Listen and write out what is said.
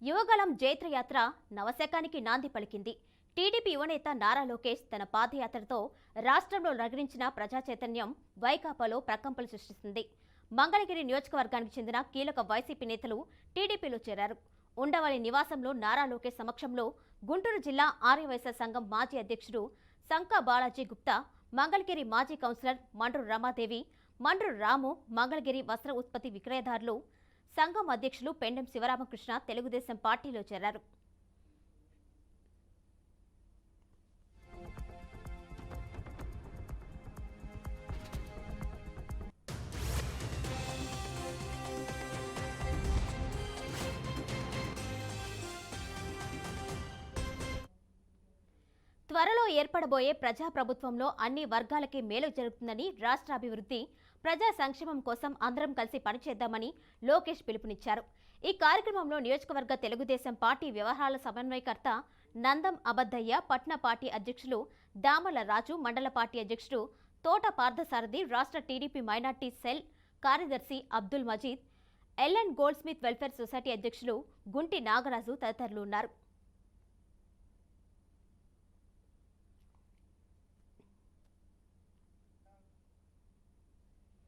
యువగళం జైత్రయాత్ర నవశకానికి నాంది పలికింది. టీడీపీ యువనేత నారా లోకేష్ తన పాదయాత్రతో రాష్ట్రంలో రగిలించిన ప్రజా చైతన్యం వైకాపాలో ప్రకంపనలు సృష్టిస్తుంది. మంగళగిరి నియోజకవర్గానికి చెందిన కీలక వైసీపీ నేతలు టీడీపీలో చేరారు. ఉండవల్లి నివాసంలో నారా లోకేష్ సమక్షంలో గుంటూరు జిల్లా ఆర్యవైశ్య సంఘం మాజీ అధ్యక్షుడు సంకా బాలాజీ గుప్తా, మంగళగిరి మాజీ కౌన్సిలర్ మండ్రు రమాదేవి, మండ్రు రాము, మంగళగిరి వస్త్ర ఉత్పత్తి విక్రయదారులు సంఘం అధ్యక్షులు పెండెం శివరామకృష్ణ తెలుగుదేశం పార్టీలో చేరారు. త్వరలో ఏర్పడబోయే ప్రజాప్రభుత్వంలో అన్ని వర్గాలకి మేలు జరుగుతుందని, రాష్ట్ర అభివృద్ధి, ప్రజా సంక్షేమం కోసం అందరం కలిసి పనిచేద్దామని లోకేష్ పిలుపునిచ్చారు. ఈ కార్యక్రమంలో నియోజకవర్గ తెలుగుదేశం పార్టీ వ్యవహారాల సమన్వయకర్త నందం అబద్దయ్య, పట్న పార్టీ అధ్యక్షులు దామల రాజు, మండల పార్టీ అధ్యక్షుడు తోట పార్థసారథి, రాష్ట్ర టీడీపీ మైనార్టీ సెల్ కార్యదర్శి Abdul Majeed, LN goldsmith welfare society అధ్యక్షులు గుంటి నాగరాజు తదితరులు ఉన్నారు.